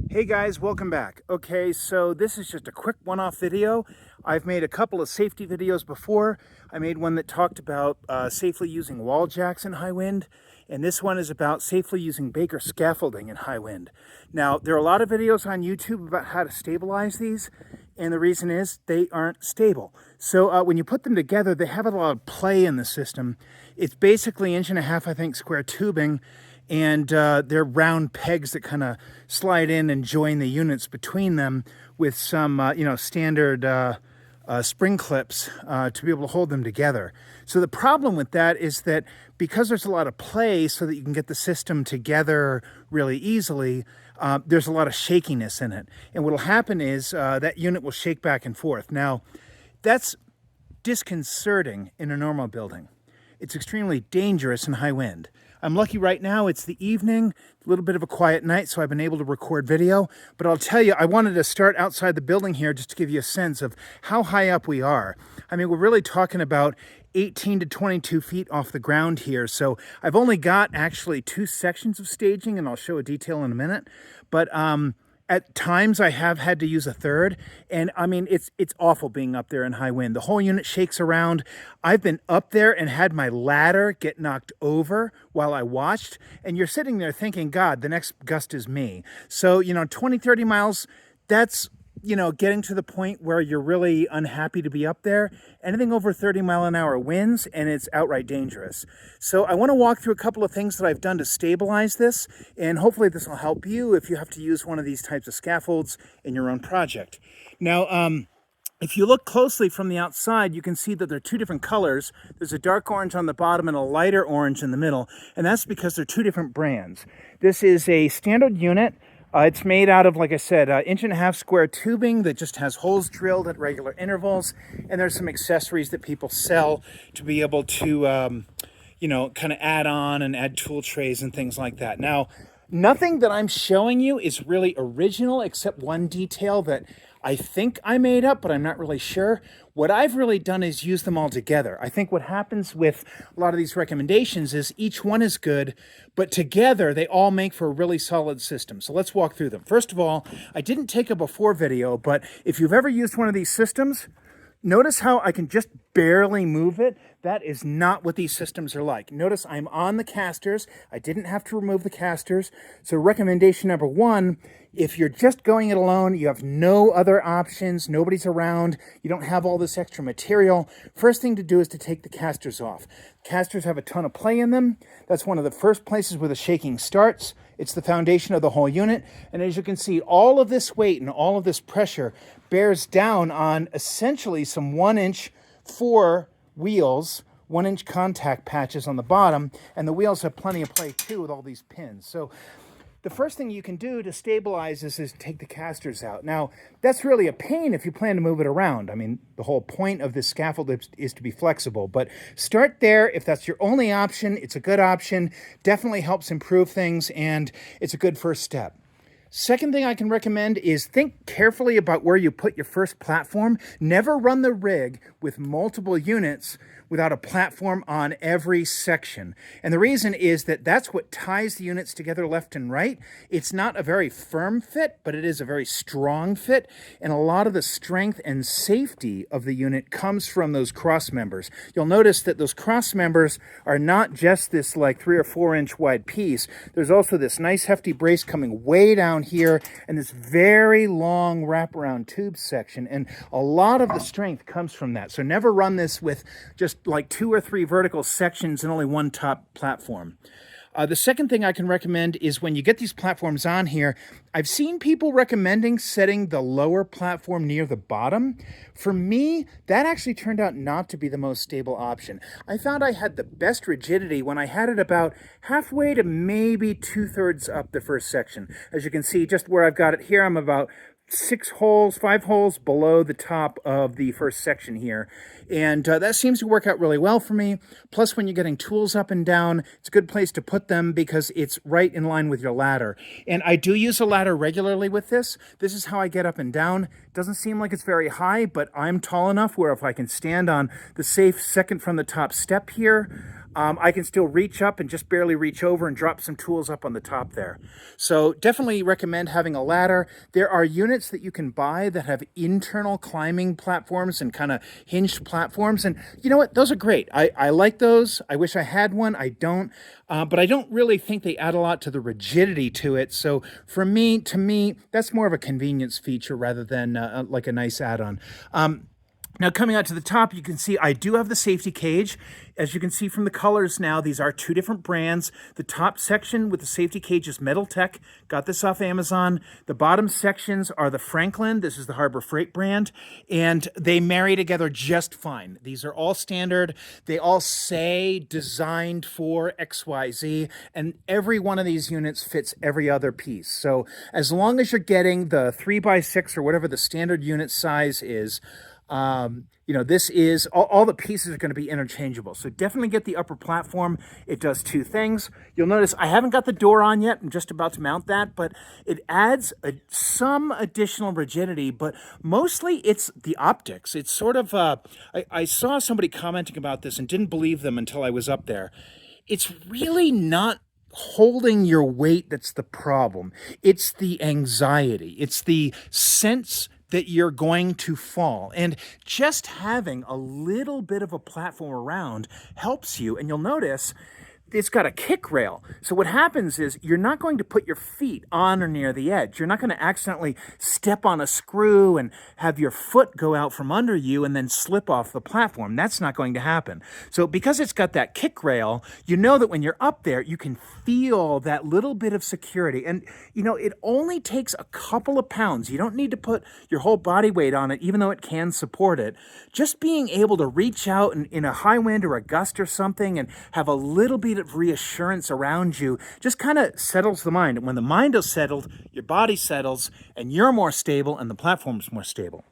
Hey guys, welcome back. Okay, so this is just a quick one-off video. I've made a couple of safety videos before. I made one that talked about safely using wall jacks in high wind, and this one is about safely using Baker scaffolding in high wind. Now, there are a lot of videos on YouTube about how to stabilize these, and the reason is they aren't stable. So when you put them together, they have a lot of play in the system. It's basically 1.5 inch, I think, square tubing, and they're round pegs that kind of slide in and join the units between them with some, standard spring clips to be able to hold them together. So the problem with that is that because there's a lot of play so that you can get the system together really easily, there's a lot of shakiness in it. And what will happen is that unit will shake back and forth. Now, that's disconcerting in a normal building. It's extremely dangerous in high wind. I'm lucky right now, it's the evening, a little bit of a quiet night, so I've been able to record video. But I'll tell you, I wanted to start outside the building here just to give you a sense of how high up we are. I mean, we're really talking about 18 to 22 feet off the ground here. So I've only got actually 2 sections of staging, and I'll show a detail in a minute. But at times I have had to use a third, and I mean, it's awful being up there in high wind. The whole unit shakes around. I've been up there and had my ladder get knocked over while I watched, and you're sitting there thinking, God, the next gust is me. So, 20, 30 miles, that's, getting to the point where you're really unhappy to be up there. Anything over 30-mile-an-hour winds, and it's outright dangerous. So I want to walk through a couple of things that I've done to stabilize this, and hopefully this will help you if you have to use one of these types of scaffolds in your own project. Now, if you look closely from the outside, you can see that there are 2 different colors. There's a dark orange on the bottom and a lighter orange in the middle, and that's because they're 2 different brands. This is a standard unit. It's made out of, like I said, 1.5 inch square tubing that just has holes drilled at regular intervals. And there's some accessories that people sell to be able to, kind of add on and add tool trays and things like that. Now, nothing that I'm showing you is really original except one detail that I think I made up, but I'm not really sure. What I've really done is use them all together. I think what happens with a lot of these recommendations is each one is good, but together they all make for a really solid system. So let's walk through them. First of all, I didn't take a before video, but if you've ever used one of these systems, notice how I can just barely move it. That is not what these systems are like. Notice I'm on the casters. I didn't have to remove the casters. So recommendation number 1, if you're just going it alone, you have no other options, nobody's around, you don't have all this extra material, first thing to do is to take the casters off. Casters have a ton of play in them. That's one of the first places where the shaking starts. It's the foundation of the whole unit. And as you can see, all of this weight and all of this pressure bears down on essentially some 1 inch 4 wheels, 1 inch contact patches on the bottom, and the wheels have plenty of play too with all these pins. So the first thing you can do to stabilize this is take the casters out. Now, that's really a pain if you plan to move it around. I mean, the whole point of this scaffold is to be flexible, but start there. If that's your only option, it's a good option, definitely helps improve things, and it's a good first step. Second thing I can recommend is think carefully about where you put your first platform. Never run the rig with multiple units without a platform on every section. And the reason is that that's what ties the units together left and right. It's not a very firm fit, but it is a very strong fit. And a lot of the strength and safety of the unit comes from those cross members. You'll notice that those cross members are not just this like 3 or 4 inch wide piece. There's also this nice hefty brace coming way down here and this very long wraparound tube section. And a lot of the strength comes from that. So never run this with just like 2 or 3 vertical sections and only one top platform. The second thing I can recommend is when you get these platforms on here, I've seen people recommending setting the lower platform near the bottom. For me, that actually turned out not to be the most stable option. I found I had the best rigidity when I had it about halfway to maybe 2/3 up the first section. As you can see, just where I've got it here, I'm about 5 holes below the top of the first section here. And that seems to work out really well for me. Plus, when you're getting tools up and down, it's a good place to put them because it's right in line with your ladder. And I do use a ladder regularly with this. This is how I get up and down. It doesn't seem like it's very high, but I'm tall enough where if I can stand on the safe second from the top step here, I can still reach up and just barely reach over and drop some tools up on the top there. So definitely recommend having a ladder. There are units that you can buy that have internal climbing platforms and kind of hinged platforms. And you know what? Those are great. I like those. I wish I had one. I don't. But I don't really think they add a lot to the rigidity to it. So to me, that's more of a convenience feature rather than like a nice add-on. Now coming out to the top, you can see I do have the safety cage. As you can see from the colors now, these are two different brands. The top section with the safety cage is Metal Tech. Got this off Amazon. The bottom sections are the Franklin. This is the Harbor Freight brand. And they marry together just fine. These are all standard. They all say designed for XYZ. And every one of these units fits every other piece. So as long as you're getting the 3x6 or whatever the standard unit size is, this is all the pieces are going to be interchangeable. So definitely get the upper platform. It does two things. You'll notice I haven't got the door on yet. I'm just about to mount that, but it adds some additional rigidity, but mostly it's the optics. It's sort of, I saw somebody commenting about this and didn't believe them until I was up there. It's really not holding your weight that's the problem. It's the anxiety. It's the sense that you're going to fall. And just having a little bit of a platform around helps you. And you'll notice it's got a kick rail. So what happens is you're not going to put your feet on or near the edge. You're not going to accidentally step on a screw and have your foot go out from under you and then slip off the platform. That's not going to happen. So because it's got that kick rail, you know that when you're up there, you can feel that little bit of security. And, it only takes a couple of pounds. You don't need to put your whole body weight on it, even though it can support it. Just being able to reach out in a high wind or a gust or something and have a little bit of reassurance around you just kind of settles the mind. And when the mind is settled, your body settles and you're more stable and the platform's more stable.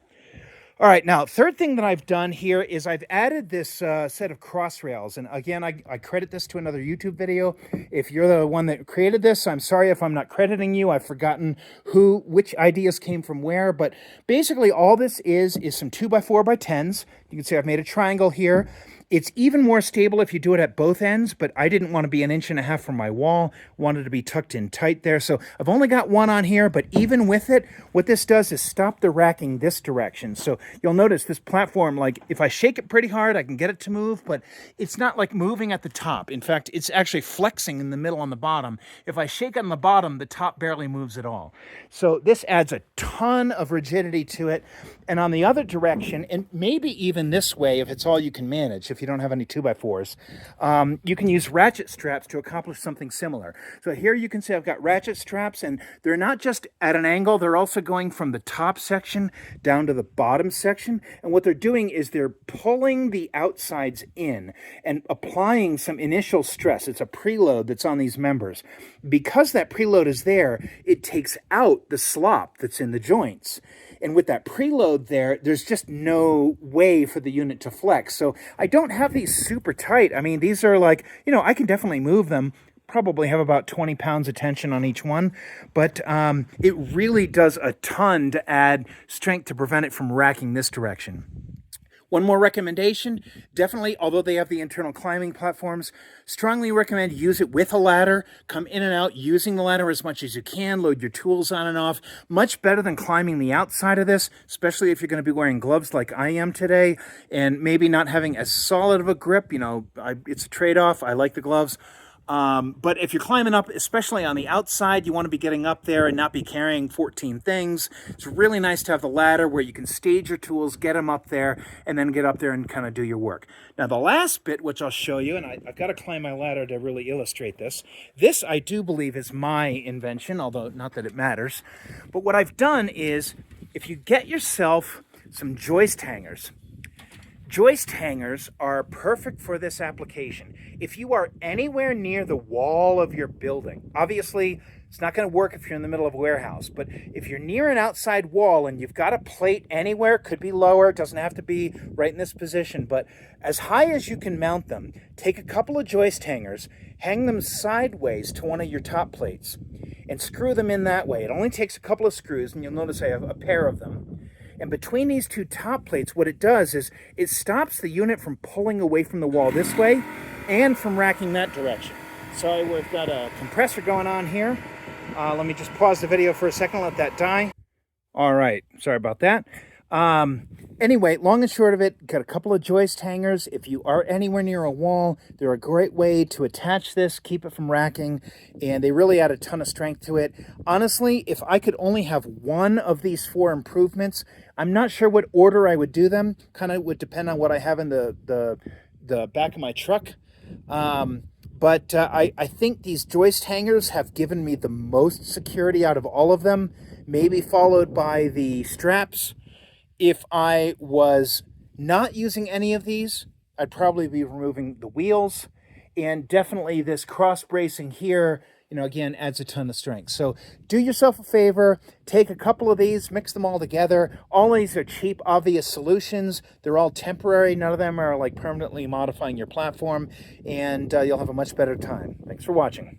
All right, now, third thing that I've done here is I've added this set of cross rails. And again, I credit this to another YouTube video. If you're the one that created this, I'm sorry if I'm not crediting you. I've forgotten which ideas came from where. But basically, all this is some 2x4x10s. You can see I've made a triangle here. It's even more stable if you do it at both ends, but I didn't want to be 1.5 inches from my wall. Wanted to be tucked in tight there. So I've only got one on here, but even with it, what this does is stop the racking this direction. So you'll notice this platform, like if I shake it pretty hard, I can get it to move, but it's not like moving at the top. In fact, it's actually flexing in the middle on the bottom. If I shake on the bottom, the top barely moves at all. So this adds a ton of rigidity to it. And on the other direction, and maybe even this way, if it's all you can manage, if you don't have any 2x4s, you can use ratchet straps to accomplish something similar. So here you can see I've got ratchet straps, and they're not just at an angle, they're also going from the top section down to the bottom section. And what they're doing is they're pulling the outsides in and applying some initial stress. It's a preload that's on these members. Because that preload is there, it takes out the slop that's in the joints. And with that preload there, there's just no way for the unit to flex. So I don't have these super tight. I mean, these are like, I can definitely move them. Probably have about 20 pounds of tension on each one. But it really does a ton to add strength to prevent it from racking this direction. One more recommendation, definitely, although they have the internal climbing platforms, strongly recommend use it with a ladder. Come in and out using the ladder as much as you can. Load your tools on and off. Much better than climbing the outside of this, especially if you're going to be wearing gloves like I am today and maybe not having as solid of a grip. It's a trade-off. I like the gloves. But if you're climbing up, especially on the outside, you want to be getting up there and not be carrying 14 things. It's really nice to have the ladder where you can stage your tools, get them up there, and then get up there and kind of do your work. Now, the last bit, which I'll show you, and I've got to climb my ladder to really illustrate this. This, I do believe, is my invention, although not that it matters. But what I've done is, if you get yourself some joist hangers, joist hangers are perfect for this application. If you are anywhere near the wall of your building, obviously it's not going to work if you're in the middle of a warehouse, but if you're near an outside wall and you've got a plate anywhere, could be lower, it doesn't have to be right in this position, but as high as you can mount them, take a couple of joist hangers, hang them sideways to one of your top plates, and screw them in that way. It only takes a couple of screws, and you'll notice I have a pair of them. And between these two top plates, what it does is it stops the unit from pulling away from the wall this way and from racking that direction. So we've got a compressor going on here. Let me just pause the video for a second, let that die. All right, sorry about that. Anyway, long and short of it, got a couple of joist hangers. If you are anywhere near a wall, they're a great way to attach this, keep it from racking, and they really add a ton of strength to it. Honestly, if I could only have one of these 4 improvements, I'm not sure what order I would do them. Kind of would depend on what I have in the back of my truck. But I think these joist hangers have given me the most security out of all of them, maybe followed by the straps. If I was not using any of these, I'd probably be removing the wheels, and definitely this cross bracing here, you know, again, adds a ton of strength. So do yourself a favor, take a couple of these, mix them all together. All these are cheap, obvious solutions. They're all temporary. None of them are like permanently modifying your platform, and you'll have a much better time. Thanks for watching.